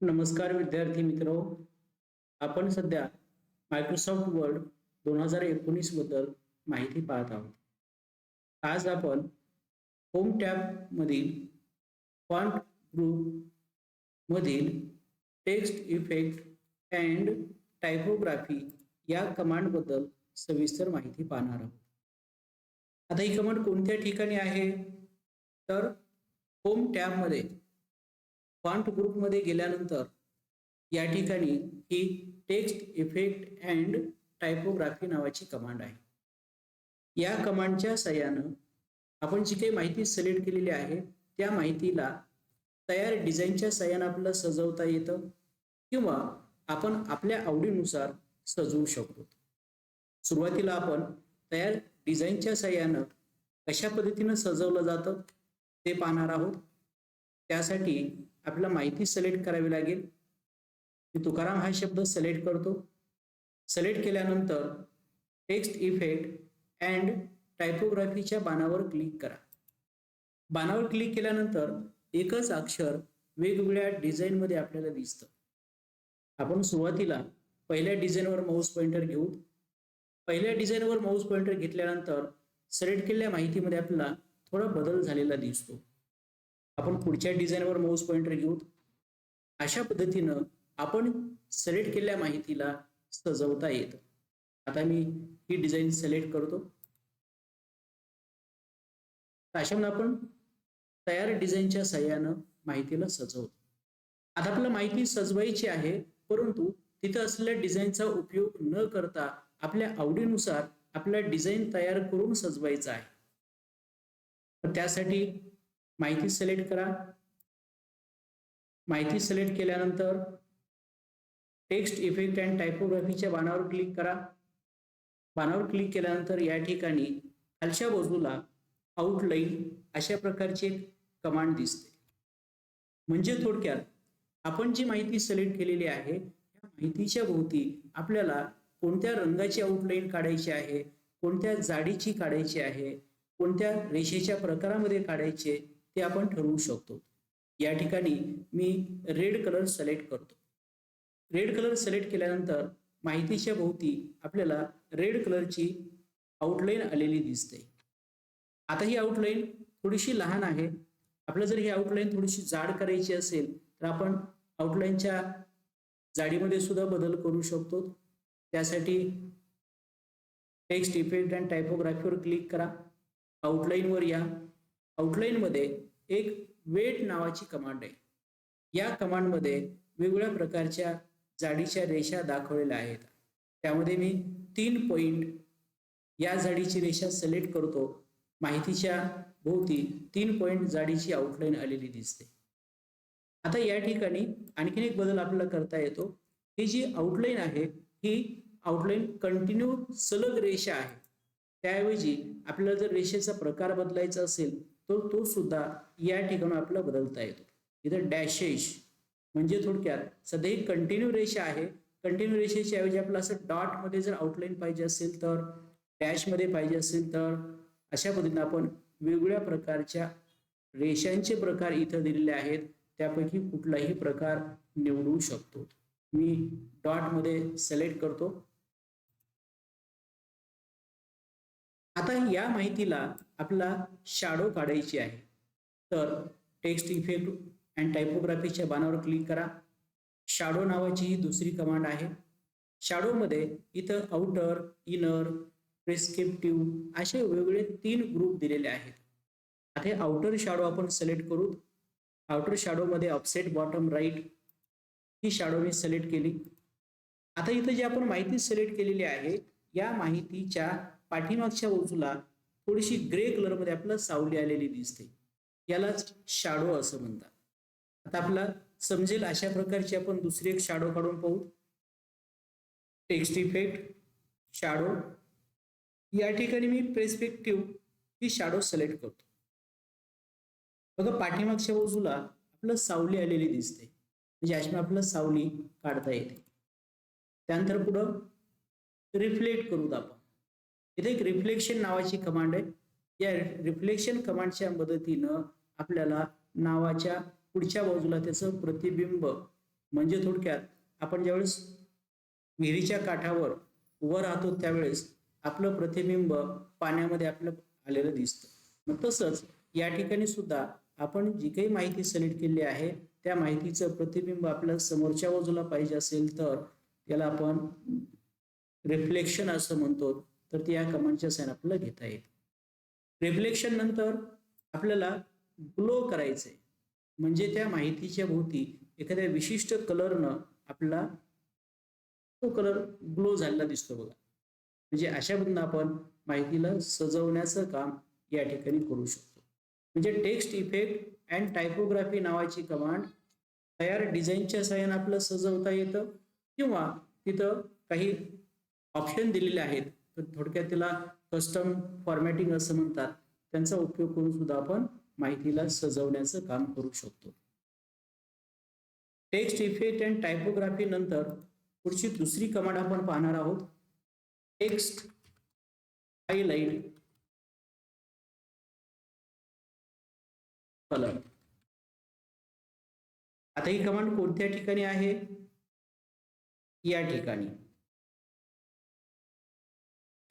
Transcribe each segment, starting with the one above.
नमस्कार विद्यार्थी मित्रो. आपण सध्या मायक्रोसॉफ्ट वर्ड 2019 बद्दल माहिती पाहत आहोत. आज आपण होम टॅब मधील फॉन्ट ग्रुप मधील टेक्स्ट इफेक्ट अँड टायपोग्राफी या कमांड बद्दल सविस्तर माहिती पाहणार आहोत. आता ही कमांड कोणत्या ठिकाणी आहे तर होम टॅब मध्ये फॉन्ट ग्रुप मध्ये गेल्यानंतर या ठिकाणी ही टेक्स्ट इफेक्ट अँड टायपोग्राफी नावाची कमांड आहे. या कमांडच्या साहाय्याने आपण जी काही माहिती सिलेक्ट केलेली आहे त्या माहितीला तयार डिझाईनच्या साहाय्याने आपल्याला सजवता येतं किंवा आपण आपल्या आवडीनुसार सजवू शकतो. सुरुवातीला आपण तयार डिझाईनच्या साहाय्याने कशा पद्धतीने सजवलं जातं ते पाहणार आहोत. त्यासाठी आपल्याला माहिती सिलेक्ट करावी लागेल. मी तुकाराम हा शब्द सिलेक्ट करतो. सिलेक्ट केल्यानंतर text effect and टायपोग्राफीच्या Banawar click करा. बाणावर क्लिक केल्यानंतर एकच अक्षर वेगवेगळ्या डिझाईन मध्ये आपल्याला दिसतं. आपण सुरुवातीला पहिल्या डिझाईनवर माऊस पॉइंटर घेऊ. पहिल्या डिझाईनवर माऊस पॉइंटर घेतल्यानंतर सिलेक्ट केलेल्या माहितीमध्ये आपल्याला थोडा बदल झालेला दिसतो. आपण पुढच्या डिझाईनवर माऊस पॉइंटर घेऊ. अशा पद्धतीनं आपण सिलेक्ट केलेल्या माहितीला सजवता येतं. आता मी ही डिझाईन सिलेक्ट करतो. अशाने आपण तयार डिझाईनच्या साहाय्याने माहितीला सजवतो. आता आपल्याला माहिती सजवायची आहे, परंतु तिथं असलेल्या डिझाईनचा उपयोग न करता आपल्या आवडीनुसार आपला डिझाईन तयार करून सजवायचा आहे. तर त्यासाठी माहिती सिलेक्ट करा. माहिती सिलेक्ट केल्यानंतर text effect and टायपोग्राफीच्या Banawar click करा. बाणावर क्लिक केल्यानंतर या ठिकाणी खालच्या बाजूला आउटलाईन अशा प्रकारची एक कमांड दिसते. म्हणजे थोडक्यात आपण जी माहिती सिलेक्ट केलेली आहे या माहितीच्या भोवती आपल्याला कोणत्या रंगाची आउटलाईन काढायची आहे, कोणत्या जाडीची काढायची आहे, कोणत्या रेषेच्या प्रकारामध्ये काढायचे ते आपण ठरवू शकतो. या ठिकाणी मी रेड कलर सिलेक्ट करतो. रेड कलर सिलेक्ट केल्यानंतर माहितीच्या भोवती आपल्याला रेड कलरची आउटलाईन आलेली दिसते. आता ही आउटलाईन थोडीशी लहान आहे. आपल्याला जर ही आउटलाईन थोडीशी जाड करायची असेल तर आपण आउटलाईनच्या जाडीमध्ये सुद्धा बदल करू शकतो. त्यासाठी टेक्स्ट इफेक्ट अँड टायपोग्राफीवर क्लिक करा. आउटलाईनवर या. आउटलाईनमध्ये एक वेट नावाची कमांड आहे. या कमांडमध्ये वेगवेगळ्या प्रकारच्या जाडीच्या रेषा दाखवलेल्या आहेत. त्यामध्ये मी 3 पॉइंट या जाडीची रेषा सिलेक्ट करतो. माहितीच्या भोवती 3 पॉइंट जाडीची आउटलाईन आलेली दिसते. आता या ठिकाणी आणखीन एक बदल आपल्याला करता येतो. ही जी आउटलाईन आहे ही आउटलाईन कंटिन्यू सलग रेषा आहे. त्याऐवजी आपल्याला जर रेषेचा प्रकार बदलायचा असेल तर तो सुद्धा या ठिकाणी आपल्याला बदलता येतो. इथं डॅशेस म्हणजे थोडक्यात सध्या ही कंटिन्यू रेषा आहे. कंटिन्यू रेषेच्या ऐवजी आपल्याला असं डॉट मध्ये जर आउटलाईन पाहिजे असेल तर, डॅश मध्ये पाहिजे असेल तर, अशा पद्धतीने आपण वेगवेगळ्या प्रकारच्या रेषांचे प्रकार इथं दिलेले आहेत. त्यापैकी कुठलाही प्रकार निवडू शकतो. मी डॉट मध्ये सिलेक्ट करतो. आता या माहितीला आपल्याला शॅडो काढायची आहे. तर text effect and टायपोग्राफीच्या Banawar click करा. शॅडो नावाची ही दुसरी कमांड आहे. शॅडो मध्ये इथं आउटर, इनर, प्रिस्क्रिप्टिव्ह असे वेगवेगळे 3 ग्रुप दिलेले आहेत. आता आउटर शॅडो आपण सिलेक्ट करू. आउटर शॅडो मध्ये ऑफसेट बॉटम राईट ही शॅडो मी सिलेक्ट केली. आता इथं जी आपण माहिती सिलेक्ट केलेली आहे या माहितीच्या पाठीमागच्या बाजूला थोडीशी ग्रे कलर मध्ये आपल्याला सावली आलेली दिसते. यालाच शॅडो असं म्हणतात. आता आपल्याला समजेल अशा प्रकारची आपण दुसरी एक शॅडो काढून पाहू. Text effect, shadow. या ठिकाणी मी प्रेस्पेक्टिव्ह ही शॅडो सिलेक्ट करतो. बघा पाठीमागच्या बाजूला आपल्याला सावली आलेली दिसते. म्हणजे अशी आपल्याला सावली काढता येते. त्यानंतर पुढं रिफ्लेक्ट करूत आपण. इथे एक रिफ्लेक्शन नावाची कमांड आहे. या रिफ्लेक्शन कमांडच्या मदतीनं आपल्याला नावाच्या पुढच्या बाजूला त्याचं प्रतिबिंब म्हणजे थोडक्यात आपण ज्यावेळेस विहिरीच्या काठावर उभं राहतो त्यावेळेस आपलं प्रतिबिंब पाण्यामध्ये आपलं आलेलं दिसतं. मग तसंच या ठिकाणी सुद्धा आपण जी काही माहिती सिलेक्ट केली आहे त्या माहितीचं प्रतिबिंब आपल्या समोरच्या बाजूला पाहिजे असेल तर त्याला आपण रिफ्लेक्शन असं म्हणतो. तर ते या कमांडच्या साहाय्याने आपल्याला घेता येईल. रिफ्लेक्शन नंतर आपल्याला ग्लो करायचंय, म्हणजे त्या माहितीच्या भोवती एखाद्या विशिष्ट कलरनं आपल्याला तो कलर ग्लो झालेला दिसतो बघा. म्हणजे अशा पद्धतीने आपण माहितीला सजवण्याचं काम या ठिकाणी करू शकतो. म्हणजे टेक्स्ट इफेक्ट अँड टायपोग्राफी नावाची कमांड तयार डिझाईनच्या साहाय्याने आपलं सजवता येतं, किंवा तिथं काही ऑप्शन दिलेले आहेत तर थोडक्यात त्याला कस्टम फॉर्मॅटिंग असं म्हणतात, त्यांचा उपयोग करून सुद्धा आपण माहितीला सजवण्याचं काम करू शकतो. टेक्स्ट इफेक्ट अँड टायपोग्राफी नंतर पुढची दुसरी कमांड आपण पाहणार आहोत, टेक्स्ट हायलाइट कलर. आता ही कमांड कोणत्या ठिकाणी आहे? या ठिकाणी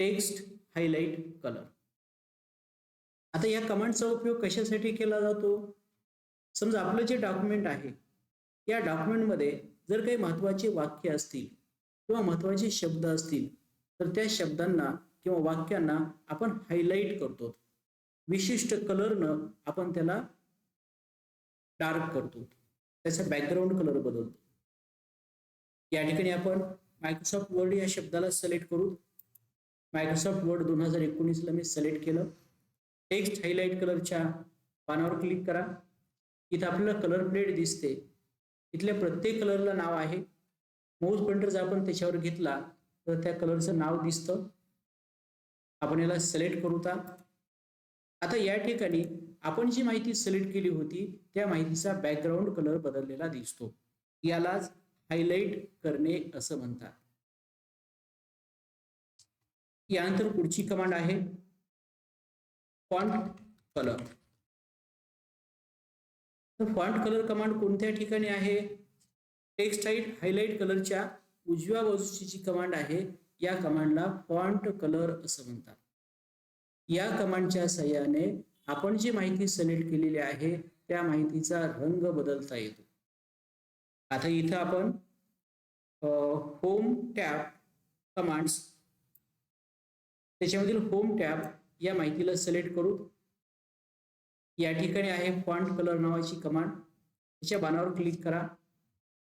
टेक्स्ट हायलाइट कलर. आता या कमांडचा उपयोग कशासाठी केला जातो? समजा आपलं जे डॉक्युमेंट आहे या डॉक्युमेंटमध्ये जर काही महत्त्वाचे वाक्य असतील किंवा महत्त्वाचे शब्द असतील तर त्या शब्दांना किंवा वाक्यांना आपण हायलाइट करतो, विशिष्ट कलरनं आपण त्याला डार्क करतो, त्याचा बॅकग्राऊंड कलर बदलतो. या ठिकाणी आपण मायक्रोसॉफ्ट वर्ड या शब्दाला सिलेक्ट करू. मायक्रोसॉफ्ट वर्ड 2019ला मी सिलेक्ट केलं. टेक्स्ट हायलाइट कलरच्या पानावर क्लिक करा. इथं आपल्याला कलर प्लेट दिसते. इथल्या प्रत्येक कलरला नाव आहे. माऊस पॉइंटर जर आपण त्याच्यावर घेतला तर त्या कलरचं नाव दिसतं. आपण याला सिलेक्ट करू. आता या ठिकाणी आपण जी माहिती सिलेक्ट केली होती त्या माहितीचा बॅकग्राऊंड कलर बदललेला दिसतो. यालाच हायलाइट करणे असं म्हणतात. यानंतर पुढची कमांड आहे फॉन्ट कलर. तर फॉन्ट कलर कमांड कोणत्या ठिकाणी आहे? टेक्स्ट हायलाइट कलरच्या उजव्या बाजूची जी कमांड आहे या कमांडला फॉन्ट कलर असं म्हणतात. या कमांडच्या साहाय्याने आपण जी माहिती सिलेक्ट केलेली आहे त्या माहितीचा रंग बदलता येतो. आता इथं आपण होम टॅब कमांड्स त्याच्यामधील होम टॅब या माहितीला सिलेक्ट करू. या ठिकाणी आहे फॉन्ट कलर नावाची कमांड. त्याच्या बाणावर क्लिक करा.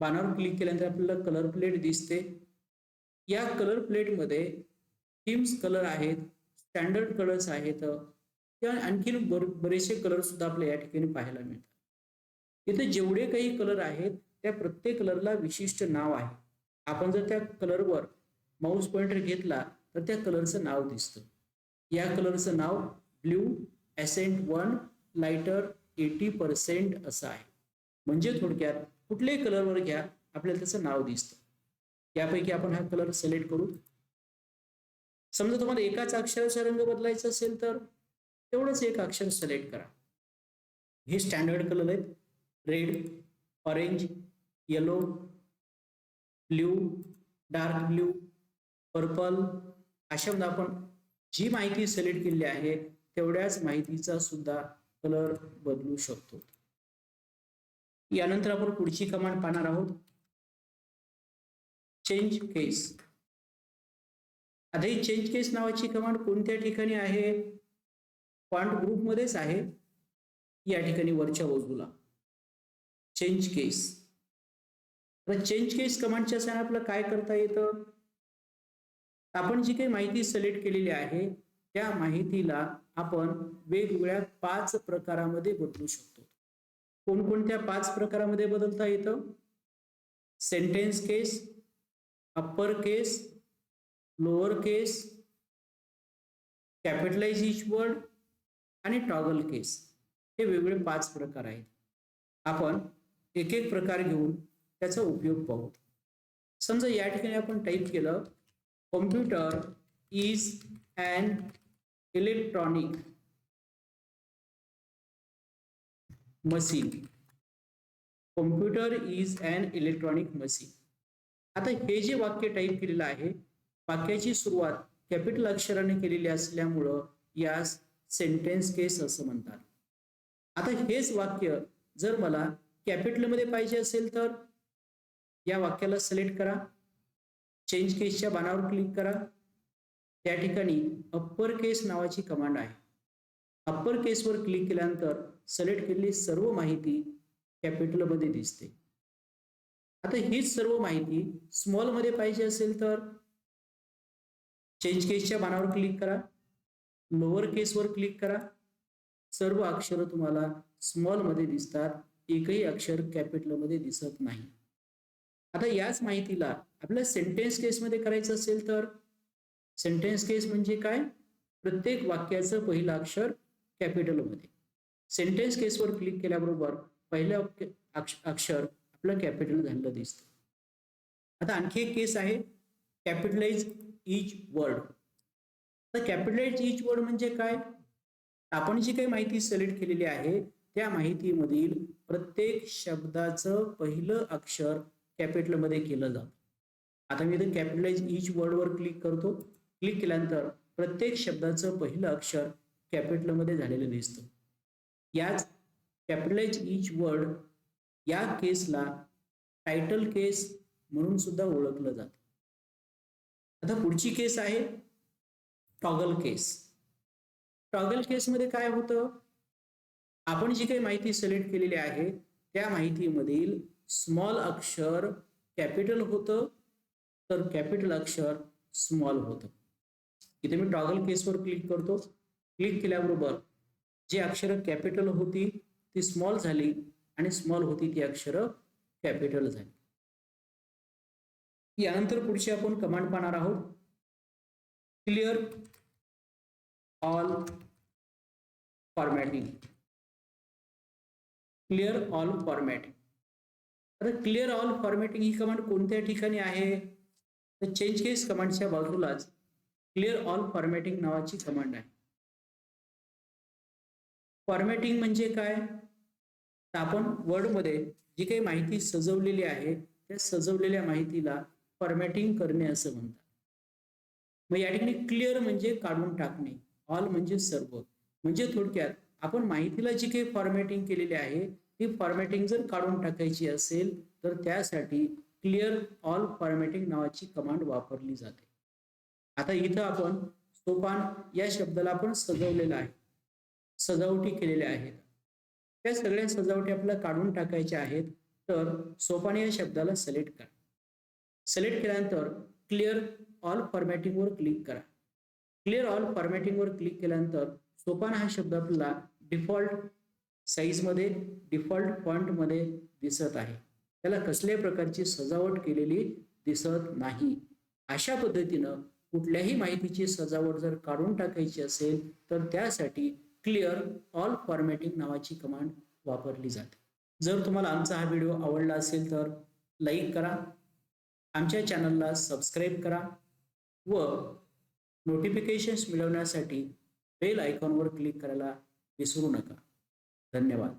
बाणावर क्लिक केल्यानंतर आपल्याला कलर प्लेट दिसते. या कलर प्लेटमध्ये थीम्स कलर आहेत, स्टँडर्ड कलर्स आहेत किंवा आणखीन बरेचसे कलर सुद्धा आपल्याला या ठिकाणी पाहायला मिळतात. इथे जेवढे काही कलर आहेत त्या प्रत्येक कलरला विशिष्ट नाव आहे. आपण जर त्या कलरवर माऊस पॉइंटर घेतला तर त्या कलरचं नाव दिसतं. या कलरचं नाव ब्ल्यू एसेंट 1 लाइटर 80% असं आहे. म्हणजे थोडक्यात कुठल्याही कलरवर घ्या आपल्याला त्याचं नाव दिसतं. यापैकी आपण हा कलर सिलेक्ट करू. समजा तुम्हाला एकाच अक्षराचा रंग बदलायचा असेल तर तेवढंच एक अक्षर सिलेक्ट करा. हे स्टँडर्ड कलर आहेत, red, orange, yellow, blue, dark blue, purple. अशामध्ये आपण जी माहिती सिलेक्ट केलेली आहे तेवढ्याच माहितीचा सुद्धा कलर बदलू शकतो. यानंतर आपण पुढची कमांड पाहणार आहोत, चेंज केस. आता ही चेंज केस नावाची कमांड कोणत्या ठिकाणी आहे? फॉन्ट ग्रुप मध्येच आहे. या ठिकाणी वरच्या बाजूला चेंज केस. तर चेंज केस कमांडच्या साहाय्याने आपल्याला काय करता येतं? आपण जी काही माहिती सिलेक्ट केलेली आहे त्या माहितीला आपण वेगवेगळ्या 5 प्रकारामध्ये बदलू शकतो. कोणकोणत्या 5 प्रकारामध्ये बदलता येतं? सेंटेन्स केस, अप्पर केस, लोअर केस, कॅपिटलाइज इच वर्ड आणि टॉगल केस. हे वेगवेगळे 5 प्रकार आहेत. आपण एक एक प्रकार घेऊन त्याचा उपयोग पाहू. समजा या ठिकाणी आपण टाईप केलं, computer is an electronic machine. Computer is an electronic machine. आता हे जे वाक्य टाईप केलेलं आहे, वाक्याची सुरुवात कॅपिटल अक्षराने केलेली असल्यामुळं यास सेंटेन्स केस असं म्हणतात. आता हेच वाक्य जर मला कॅपिटलमध्ये पाहिजे असेल तर या वाक्याला सिलेक्ट करा, चेंज केसच्या बाणावर क्लिक करा. त्या ठिकाणी अप्पर केस नावाची कमांड आहे. अप्पर केसवर क्लिक केल्यानंतर सिलेक्ट केलेली सर्व माहिती कॅपिटलमध्ये दिसते. आता हीच सर्व माहिती स्मॉल मध्ये पाहिजे असेल तर चेंज केसच्या बाणावर क्लिक करा, लोअर केसवर क्लिक करा. सर्व अक्षर तुम्हाला स्मॉल मध्ये दिसतात, एकही अक्षर कॅपिटल मध्ये दिसत नाही. आता याच माहितीला आपल्या सेंटेन्स केसमध्ये करायचं असेल तर सेंटेन्स केस म्हणजे काय? प्रत्येक वाक्याचं पहिलं अक्षर कॅपिटल मध्ये. सेंटेन्स केसवर क्लिक केल्याबरोबर पहिलं अक्षर आपलं कॅपिटल झालेलं दिसतं. आता आणखी एक केस आहे, कॅपिटलाइज इच वर्ड. तर कॅपिटलाइज इच वर्ड म्हणजे काय? आपण जी काही माहिती सिलेक्ट केलेली आहे त्या माहितीमधील प्रत्येक शब्दाचं पहिलं अक्षर कॅपिटल मध्ये केलं जातं. आता मी इथे कॅपिटलाइज इच वर्डवर क्लिक करतो. क्लिक केल्यानंतर प्रत्येक शब्दाचं पहिलं अक्षर कॅपिटल मध्ये झालेलं दिसतं. याच कॅपिटलाइज इच वर्ड या केसला टायटल केस म्हणून सुद्धा ओळखलं जातं. आता पुढची केस आहे टॉगल केस. टॉगल केसमध्ये काय होतं? आपण जी काही माहिती सिलेक्ट केलेली आहे त्या माहितीमधील स्मॉल अक्षर कॅपिटल होतं तर कॅपिटल अक्षर स्मॉल होतं. इथे मी टॉगल केसवर क्लिक करतो. क्लिक केल्याबरोबर जी अक्षरं कॅपिटल होती ती स्मॉल झाली आणि स्मॉल होती ती अक्षरं कॅपिटल झाली. यानंतर पुढची आपण कमांड पाहणार आहोत, clear all formatting. Clear all formatting. आता क्लिअर ऑल फॉर्मॅटिंग ही कमांड कोणत्या ठिकाणी आहे? तर चेंज केस कमांडच्या बाजूलाच क्लिअर ऑल फॉर्मॅटिंग नावाची कमांड आहे. फॉर्मॅटिंग म्हणजे काय? तर आपण वर्डमध्ये जी काही माहिती सजवलेली आहे त्या सजवलेल्या माहितीला फॉर्मॅटिंग करणे असं म्हणतात. मग या ठिकाणी क्लिअर म्हणजे काढून टाकणे, ऑल म्हणजे सर्व. म्हणजे थोडक्यात आपण माहितीला जी काही फॉर्मॅटिंग केलेली आहे ती फॉर्मॅटिंग जर काढून टाकायची असेल तर त्यासाठी क्लिअर ऑल फॉर्मॅटिंग नावाची कमांड वापरली जाते. आता इथं आपण सोपान या शब्दाला आपण सजवलेलं आहे, सजावटी केलेल्या आहेत. त्या सगळ्या सजावटी आपल्याला काढून टाकायच्या आहेत तर सोपान या शब्दाला सिलेक्ट करा. सिलेक्ट केल्यानंतर क्लिअर ऑल फॉर्मॅटिंग वर क्लिक करा. क्लिअर ऑल फॉर्मॅटिंग वर क्लिक केल्यानंतर सोपान हा शब्द आपल्याला डिफॉल्ट साईज मध्ये, डिफॉल्ट फॉन्ट मध्ये दिसत आहे. त्याला कसल्याही प्रकारची सजावट केलेली दिसत नाही. अशा पद्धतीनं कुठल्याही माहितीची सजावट जर काढून टाकायची असेल तर त्यासाठी क्लिअर ऑल फॉर्मॅटिंग नावाची कमांड वापरली जाते. जर तुम्हाला आमचा हा व्हिडिओ आवडला असेल तर लाईक करा, आमच्या चॅनलला सबस्क्राईब करा व नोटिफिकेशन्स मिळवण्यासाठी बेल आयकॉनवर क्लिक करायला विसरू नका. धन्यवाद.